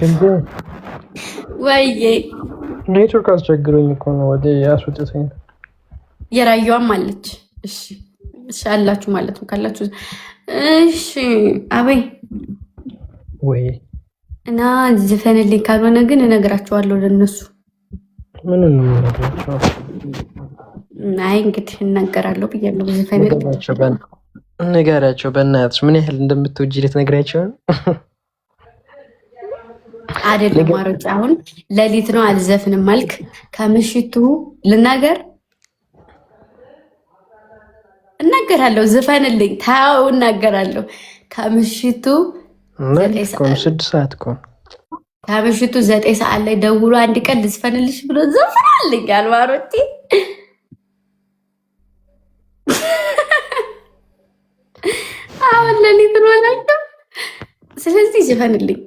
እንዴ ወይዬ ኔትወርክ አስቸግሮኝ እኮ ነው ወደ ያስወጥተኝ። የራየዋም አለች። እሺ እሺ አላችሁ ማለት ነው ካላችሁ። እሺ አበይ ወይ እና ዝፈንልኝ ካልሆነ ግን እነግራቸዋለሁ ለነሱ። ምን ነው የምነግራቸው? አይ እንግዲህ እናገራለሁ ብያለሁ። ዝፈንልኝ ንገሪያቸው በእናትሽ ምን ያህል እንደምትወጂ ልትነግሪያቸው አይደለም። ማረጭ አሁን ሌሊት ነው አልዘፍንም አልክ። ከምሽቱ ልናገር እናገራለሁ። ዝፈንልኝ ታው እናገራለሁ። ከምሽቱ 6 ሰዓት እኮ ከምሽቱ 9 ሰዓት ላይ ደውሎ አንድ ቀን ልዝፈንልሽ ብሎ ዘፍናልኝ አልማሮቲ። አሁን ሌሊት ነው አላልኩም። ስለዚህ ዝፈንልኝ።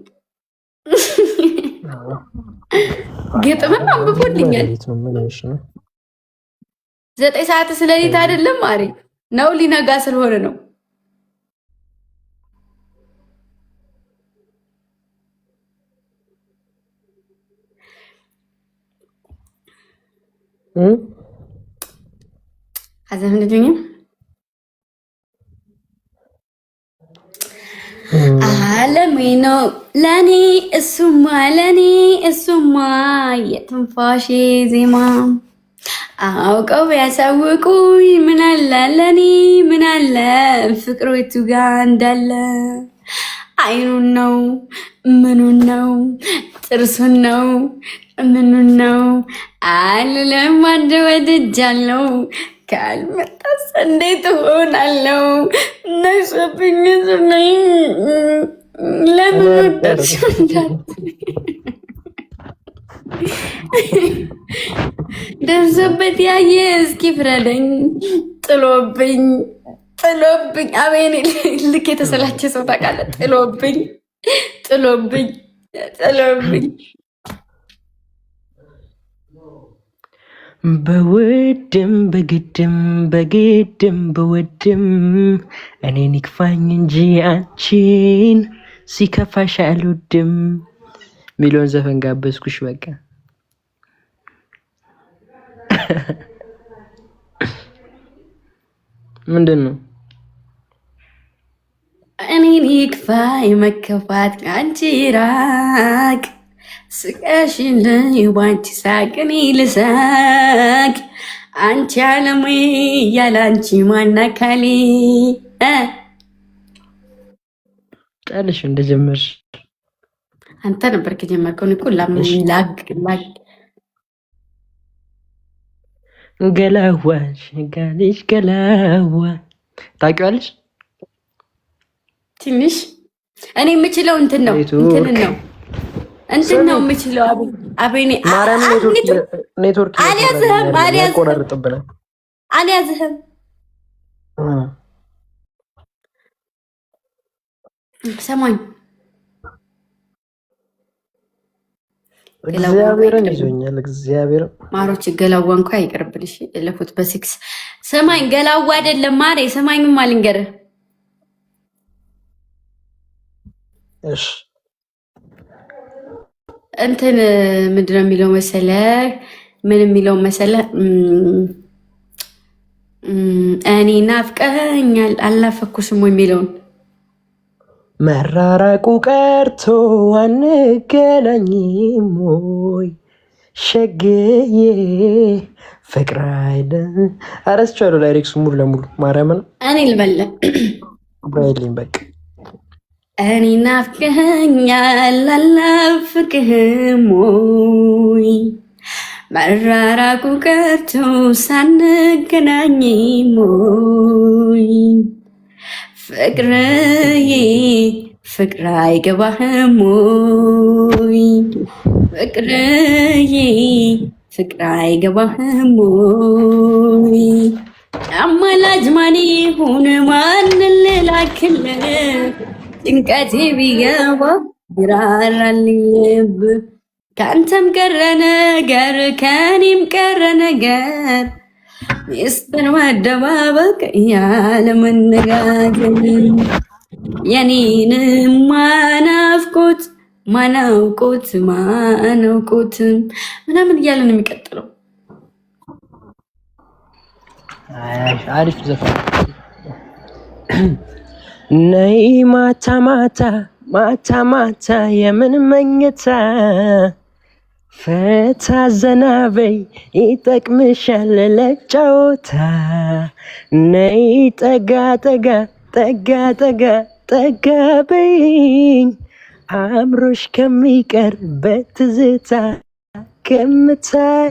ግጥምም አንብቦልኛል። 9 ሰዓት ስለሌሊት አይደለም ማሪ ነው ሊነጋ ስለሆነ ነው። አዘፍንልኝ። ዓለሜ ነው ለኔ እሱማ ለኔ እሱማ የትንፋሼ ዜማ አውቀው ቢያሳውቁኝ ምናለ ለኔ ምናለ ፍቅሮቱ ጋር እንዳለ አይኑን ነው ምኑን ነው ጥርሱን ነው ምኑን ነው አልለም አንድ ወድጃለው ካልመጣስ እንዴት ሆናለው ነሽብኝ ዝነኝ ለምን ወደድሽ ደርሶበት ያየ እስኪ ፍረደኝ ጥሎብኝ አቤኔ ልክ የተሰላቸ ሰው ታውቃለህ። ጥሎብኝ በውድም በግድም በወድም እኔን ይክፋኝ እንጂ አንቺን ሲከፋሽ አልወድም ሚሊዮን ዘፈን ጋበዝኩሽ። በቃ ምንድን ነው እኔን ይክፋኝ መከፋት አንቺ ራቅ ስቀሽን ባንቺ ሳቅ እኔ ልሳቅ አንቺ አለሜ ያለ አንቺ ማናካሌ ጣልሽ እንደጀመርሽ አንተ ነበርክ የጀመርከው። እኮ ላግ ገላዋሽ ጋልሽ ገላዋ ታውቂዋለሽ? ትንሽ እኔ የምችለው እንትን ነው የምችለው። አቤኔ ኔትወርክ አልያዝህም። ሰማኝ እግዚአብሔርን ይዞኛል። እግዚአብሔር ማሮች ገላዋ እንኳ ይቀርብልሽ ለፉት በሲክስ ሰማኝ። ገላዋ አይደለም ማሬ ሰማኝም አልንገርህ። እሺ እንትን ምንድነው የሚለው መሰለህ? ምን የሚለው መሰለህ? እኔ ናፍቀኸኛል አልናፈኩሽም ወይ የሚለውን መራራቁ ቀርቶ አንገናኝም ወይ ሸግዬ ፍቅር አይደል? አረስቻለሁ ላይሬክሱ ሙሉ ለሙሉ ማርያምን እኔ ልበለ ባይልኝ በቃ እኔ ናፍቀኸኛል አልናፍቅህም ወይ መራራቁ ቀርቶ ሳንገናኝም ወይ ፍቅርዬ ፍቅር አይገባህም ወይ ፍቅርዬ ፍቅር አይገባህም ወይ አማላጅ ማን ይሁን ማንን ልላክልህ ጭንቀቴ ቢገባ ይራራልኝ ልብ ከአንተም ቀረ ነገር ከኔም ቀረ ነገር ሚስጥር ማደባበቅ ያለ መነጋገር የኔንም ናፍቆት ማናውቆት ማናውቆትም ምናምን እያለ ነው የሚቀጥለው። አሪፍ ዘፈን። ነይ ማታ ማታ ማታ ማታ የምን መኝታ ፈታ ዘና በይ ይጠቅምሻል ለጨዋታ። ነይ ጠጋ ጠጋ ጠጋ ጠጋ ጠጋ በይኝ አምሮሽ ከሚቀር በትዝታ ከምታይ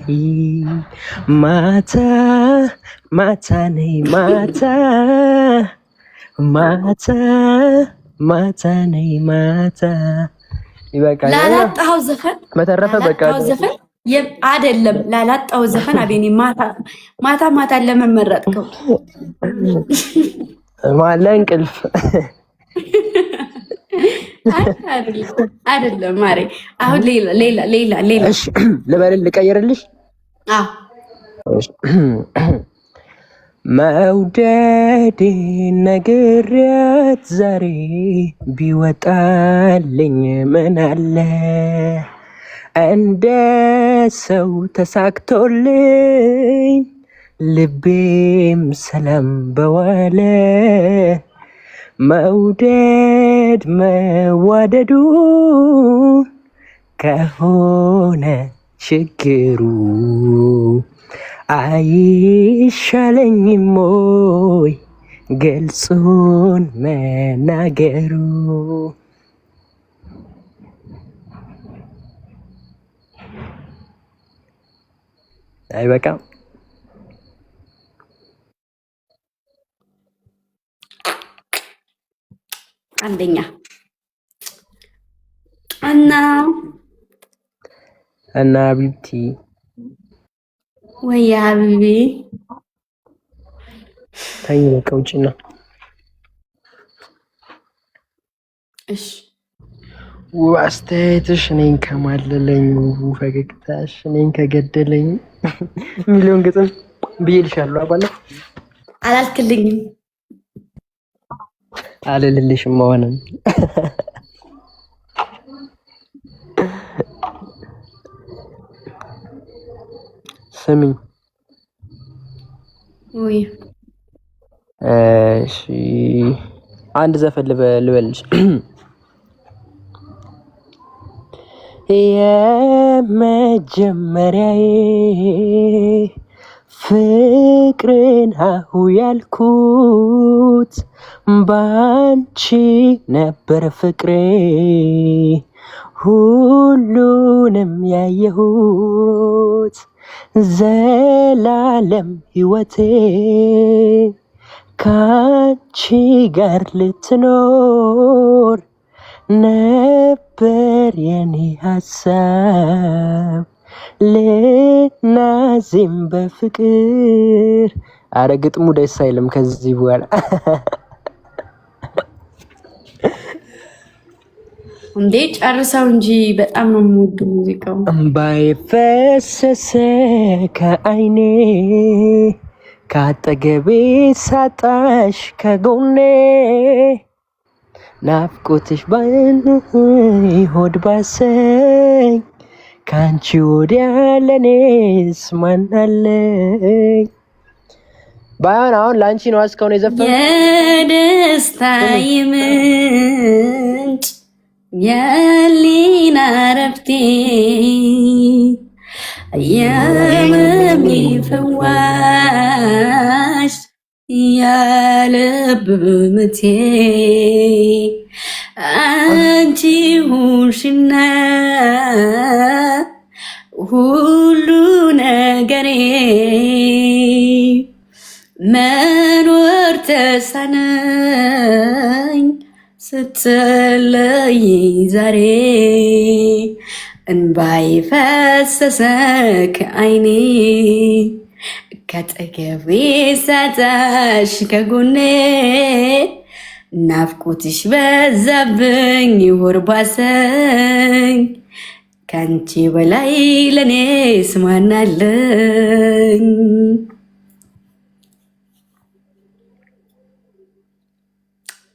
ማታ ማታ ነይ ማታ ማታ ማታ ነይ ማታ። ይበቃል። ላላጣው ዘፈን በተረፈ በቃ ዘፈን አይደለም። ላላጣው ዘፈን አቤኔ ማታ ማታ ማታ ለመመረጥከው ማለ እንቅልፍ አይደለም ማሬ። አሁን ሌላ እሺ ልበል ልቀይርልሽ። መውደዴ ነግሬያት ዛሬ ቢወጣልኝ ምን አለ እንደ ሰው ተሳክቶልኝ ልቤም ሰላም በዋለ። መውደድ መዋደዱ ከሆነ ችግሩ አይሻለኝም ሞይ ገልጹን መናገሩ። አይበቃም? አንደኛ እና ቢብቲ ወይ ሀቢቢ ተኝ በቃ ውጭና። እሺ አስተያየትሽ እኔን ከማለለኝ ፈገግታሽ እኔን ከገደለኝ ሚሊዮን ግጥም ብዬልሻለሁ። አባላ አላልክልኝም። አልልልሽም መሆንም ስሚኝ። ወይ እሺ አንድ ዘፈን ልበልሽ። የመጀመሪያዬ ፍቅርን አሁ ያልኩት ባንቺ ነበር ፍቅሬ ሁሉንም ያየሁት ዘላለም ሕይወቴ ካንቺ ጋር ልትኖር ነበር የኔ ሀሳብ ልናዚም በፍቅር። አረ ግጥሙ ደስ አይልም ከዚህ በኋላ እንዴ ጨርሰው እንጂ በጣም ነው የምወደው ሙዚቃው። እምባዬ ፈሰሰ ከዓይኔ ካጠገቤ ሳጣሽ ከጎኔ ናፍቆትሽ ሆድ ባሰኝ ካንቺ ወዲያ ለኔስ ማን አለኝ። ባይሆን አሁን ላንቺ ነው እስካሁን የዘፈነው የደስታዬ ምንጭ የሊና ረፍቴ የህመሜ ፈዋሽ የልብ ምቴ አንቺ ሁንሽና ሁሉ ነገሬ መኖር ተሳነኝ ስትለይ ዛሬ እንባይ ፈሰሰ ከዓይኔ ከጠገቤ ሳጣሽ ከጎኔ ናፍቆትሽ በዛብኝ ሆድ ባሰኝ ካንቺ በላይ ለኔስ ማን አለኝ።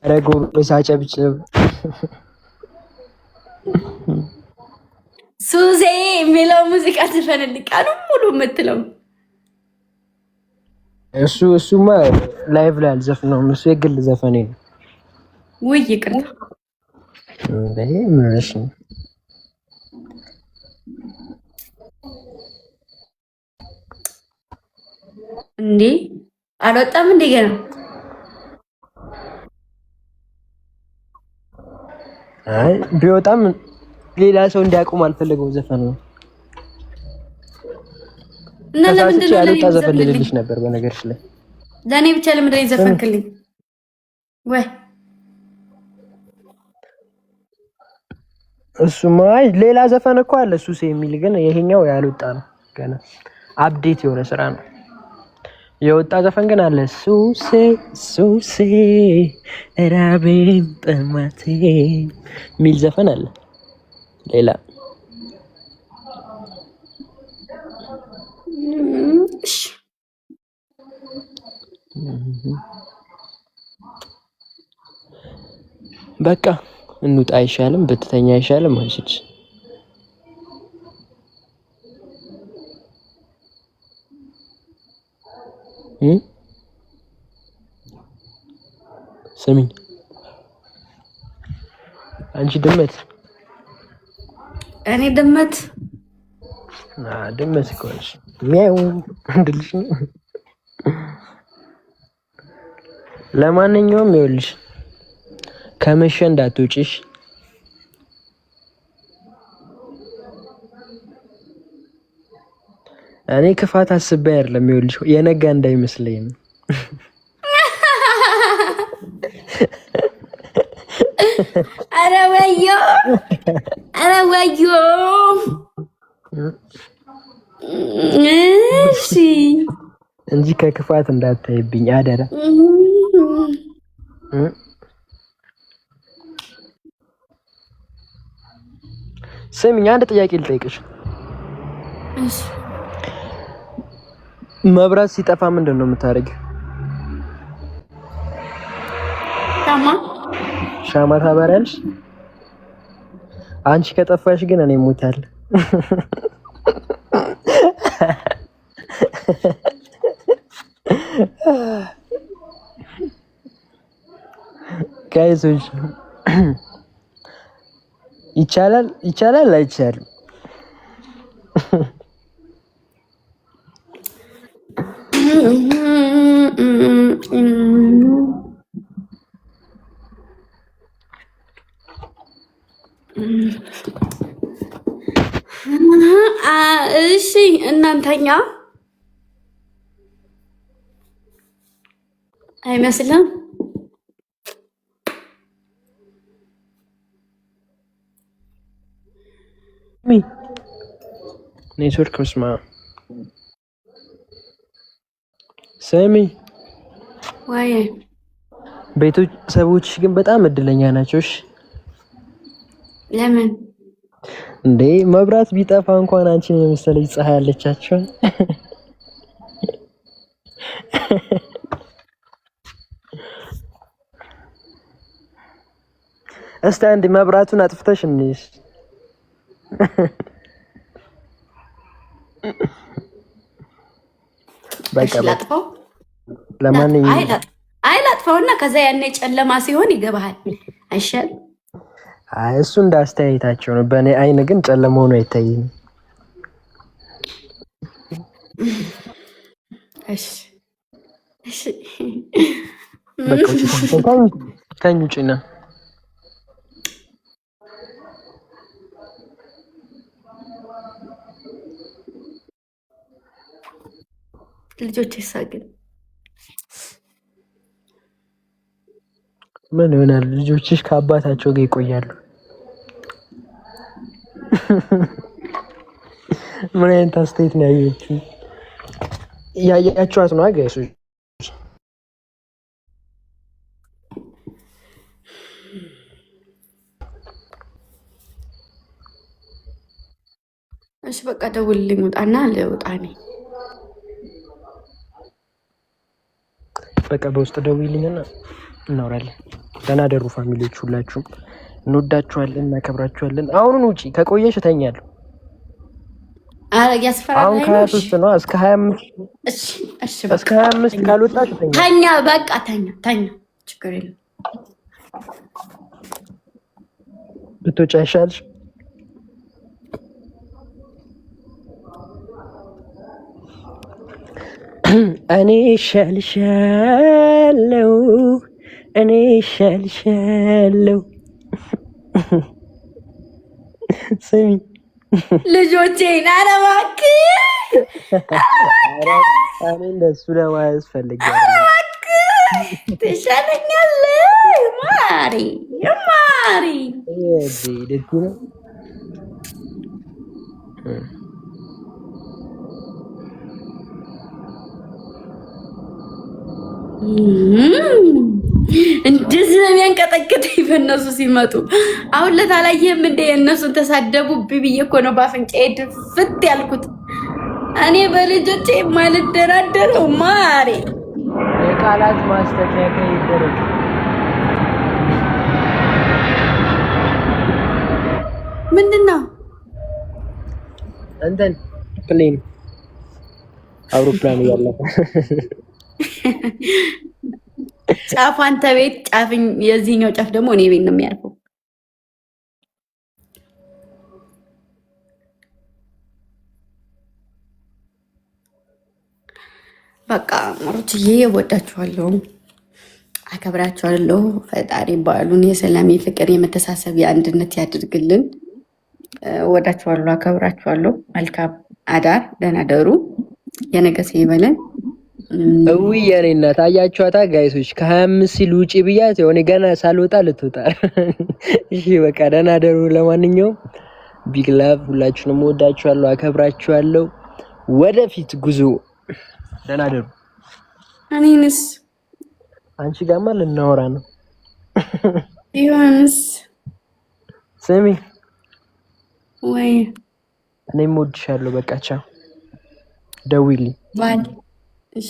ረጎ ሳጨብጭብ ሱሴ የሚለው ሙዚቃ ትፈንልኝ ቀኑን ሙሉ የምትለው እሱማ ላይቭ ላይ አልዘፍነውም። እሱ የግል ዘፈኔ ነው። ውይ ይቅርታ ምንሽ ነው እንዴ? አልወጣም እንዴ ገና? አይ ቢወጣም ሌላ ሰው እንዲያቆም አልፈለገው ዘፈን ነው። እና ለምንድን ነው ያልወጣ ዘፈን ልልሽ ነበር በነገርሽ ላይ ለኔ ብቻ ለምንድን ነው የዘፈንክልኝ? ወይ እሱማ ሌላ ዘፈን እኮ አለ ሱሴ የሚል ግን ይሄኛው ያልወጣ ነው። ገና አፕዴት የሆነ ስራ ነው። የወጣ ዘፈን ግን አለ ሱሴ ሱሴ ራቤም ጠማቴ የሚል ዘፈን አለ። ሌላ በቃ እንውጣ አይሻልም? ብትተኛ አይሻልም? አንቺስ ስሚኝ፣ አንቺ ድመት። እኔ ድመት ድመት እኮ ነሽ። ሚያው እንድልሽ ነው። ለማንኛውም ይኸውልሽ ከመሸ እንዳትወጪሽ። እኔ ክፋት አስቤ አይደለም። ይኸውልሽ የነጋ እንዳይመስለኝ ነው። ኧረ ወዮ ኧረ ወዮ። እሺ እንጂ ከክፋት እንዳታይብኝ አደራ። ስሚኝ አንድ ጥያቄ ልጠይቅሽ። እሺ መብራት ሲጠፋ ምንድን ነው የምታደርጊው? ሻማ ታበሪያለሽ? አንቺ ከጠፋሽ ግን እኔ እሞታለሁ። ጋይሶች ይቻላል አይቻልም? እሺ እናንተኛ አይመስልም? ኔትወርክ መስማ ሰሚ ወይ ቤተሰቦችሽ ግን በጣም እድለኛ ናቸው። እሺ ለምን እንዴ? መብራት ቢጠፋ እንኳን አንቺን የመሰለች ፀሐይ አለቻቸው። እስቲ አንዴ መብራቱን አጥፍተሽ እንይሽ። በቃ ላጥፋው። ለማንኛውም አይ ላጥፋውና ከዛ ያኔ ጨለማ ሲሆን ይገባሃል አይሻል? እሱ እንደ አስተያየታቸው ነው። በእኔ አይን ግን ጨለማ ሆኖ አይታይም። እሺ እሺ በቃ ተኝ ውጪና ልጆች ይሳግን ምን ይሆናል? ልጆችሽ ከአባታቸው ጋር ይቆያሉ። ምን አይነት አስተያየት ነው ያየችው? ያያችኋት ነው አገሱ። እሺ በቃ ደውልልኝ ውጣና ልውጣ ነኝ። በቃ በውስጥ ደውይልኝና እናወራለን። ደህና ደሩ ፋሚሊዎች፣ ሁላችሁም እንወዳችኋለን፣ እናከብራችኋለን። አሁኑን ውጪ ከቆየሽ እተኛለሁ። ያስፈራራኝ ነው። ከ23 ነው እስከ 25 እሺ እሺ እስከ 25 ካልወጣሽ ተኛ በቃ ተኛ ችግር የለም። ብትወጪ አይሻልሽ? እኔ እሻልሻለሁ እኔ እሻልሻለሁ። ስሚ ልጆቼን ኧረ እባክህ እኔ እንደሱ ለማለት ፈልጌያለሁ። ኧረ እባክህ ትሻለኛለህ ማሪ ማሪ ደግ ነው። እንደዚህ ነው የሚያንቀጠቅጠኝ በእነሱ ሲመጡ። አሁን ለታላየህም እንደ እነሱን ተሳደቡብኝ ብዬ እኮ ነው በአፍንጫዬ ድፍት ያልኩት። እኔ በልጆቼ የማልደራደረው ማሬ። የቃላት ማስተካከያ ይደረግ። ምንድን ነው እንትን ፕሌን አውሮፕላን እያለፈ ጫፉ አንተ ቤት ጫፍኝ፣ የዚህኛው ጫፍ ደግሞ እኔ ቤት ነው የሚያልፈው። በቃ ሩትዬ ወዳችኋለሁ፣ አከብራችኋለሁ። ፈጣሪ በዓሉን የሰላም የፍቅር የመተሳሰብ የአንድነት ያድርግልን። ወዳችኋለሁ፣ አከብራችኋለሁ። መልካም አዳር፣ ደህና ደሩ። የነገ ሰው ይበለን። እውይ የኔ እናት አያችኋታ ጋይሶች፣ ከ25 ሲል ውጪ ብያት የሆነ ገና ሳልወጣ ልትወጣ። እሺ በቃ ደህና ደሩ። ለማንኛውም ቢግ ላቭ፣ ሁላችሁንም ወዳችኋለሁ፣ አከብራችኋለሁ። ወደፊት ጉዞ። ደህና ደሩ። እኔንስ አንቺ ጋማ ልናወራ ነው። ቢሆንስ ስሚ ወይ እኔም እወድሻለሁ። በቃ ቻው፣ ደውይልኝ ባል። እሺ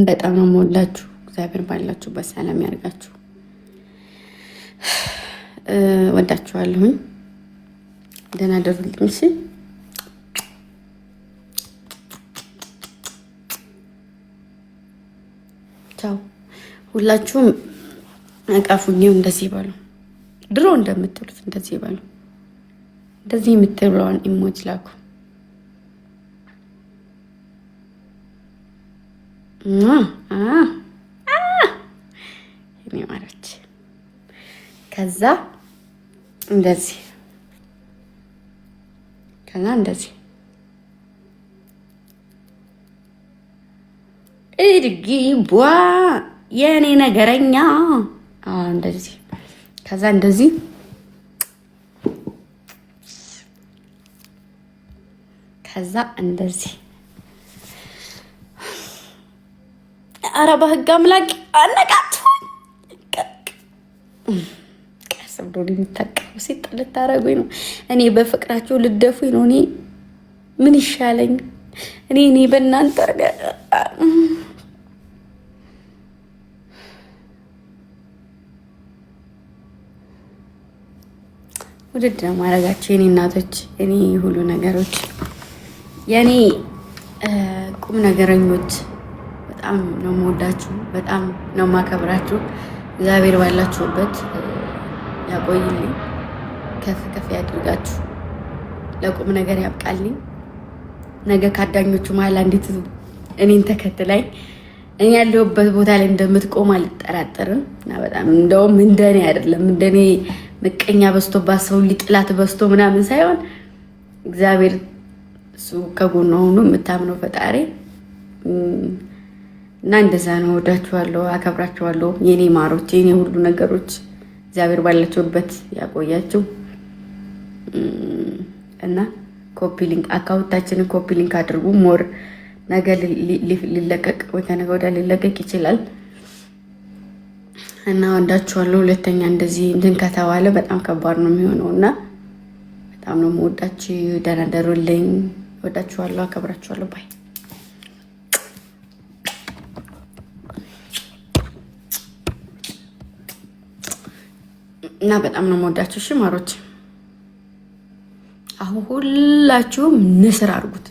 በጣም ነው የምወዳችሁ። እግዚአብሔር ባላችሁበት ሰላም ያርጋችሁ። ወዳችኋለሁኝ። ደህና ደሩልኝ። እሺ ቻው። ሁላችሁም አቃፉኝው እንደዚህ በሉ። ድሮ እንደምትሉት እንደዚህ በሉ። እንደዚህ የምትብለዋን ኢሞጅ ላኩ። እኔ ማረች። ከዛ እንደዚህ ከዛ እንደዚህ እድጊ ቧ የኔ ነገረኛ እንደዚህ ከዛ እንደዚህ ከዛ እንደዚህ ኧረ በህግ አምላክ አነቃቱ ቀስ ብሎ የሚታቀሙ ሲጥ ልታረጉኝ ነው። እኔ በፍቅራቸው ልደፉኝ ነው። እኔ ምን ይሻለኝ? እኔ በእናንተ ውድድ ነው ማድረጋቸው የኔ እናቶች፣ የኔ ሁሉ ነገሮች፣ የኔ ቁም ነገረኞች። በጣም ነው የምወዳችሁ፣ በጣም ነው የማከብራችሁ። እግዚአብሔር ባላችሁበት ያቆይልኝ፣ ከፍ ከፍ ያድርጋችሁ፣ ለቁም ነገር ያብቃልኝ። ነገ ከአዳኞቹ መሀል አንዲት እኔን ተከትላኝ እኔ ያለሁበት ቦታ ላይ እንደምትቆም አልጠራጠርም። እና በጣም እንደውም እንደኔ አይደለም እንደኔ ምቀኛ በዝቶባት ሰው ሊጥላት በዝቶ ምናምን ሳይሆን እግዚአብሔር እሱ ከጎኗ ሆኖ የምታምነው ፈጣሪ እና እንደዛ ነው። ወዳችኋለሁ፣ አከብራችኋለሁ የኔ ማሮች፣ የኔ ሁሉ ነገሮች። እግዚአብሔር ባላችሁበት ያቆያችሁ እና ኮፒ ሊንክ አካውንታችንን ኮፒ ሊንክ አድርጉ። ሞር ነገ ሊለቀቅ ወይ ከነገ ወዲያ ሊለቀቅ ይችላል እና ወዳችኋለሁ። ሁለተኛ እንደዚህ እንትን ከተባለ በጣም ከባድ ነው የሚሆነው እና በጣም ነው የምወዳችሁ። ደህና ደሩልኝ። ወዳችኋለሁ፣ አከብራችኋለሁ። ባይ እና በጣም ነው የምወዳችሁ። እሺ ማሮች፣ አሁን ሁላችሁም ንስር አድርጉት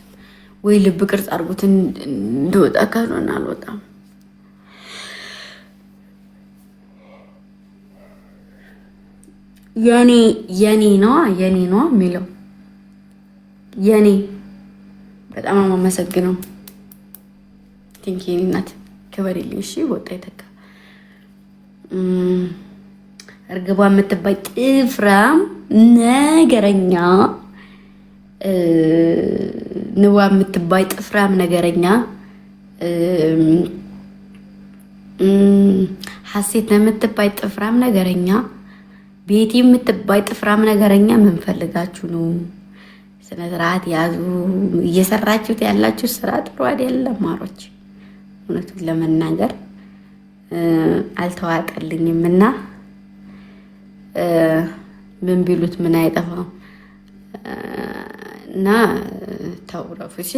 ወይ ልብ ቅርጽ አድርጉት። እንደወጣ ካልሆነ አልወጣም። የኔ ነው የሚለው የኔ በጣም አመሰግነው። ቲንኪ እናት ክበሪልኝ። እሺ ወጣ ይተካ እርግቧ የምትባይ ጥፍራም ነገረኛ፣ ንዋ የምትባይ ጥፍራም ነገረኛ፣ ሐሴት የምትባይ ጥፍራም ነገረኛ፣ ቤቲ የምትባይ ጥፍራም ነገረኛ። ምን ፈልጋችሁ ነው? ስነ ስርዓት ያዙ። እየሰራችሁት ያላችሁ ስራ ጥሩ አይደለም ማሮች። እውነቱን ለመናገር አልተዋጠልኝም እና ምን ቢሉት ምን አይጠፋም እና ተውረፉ። እሺ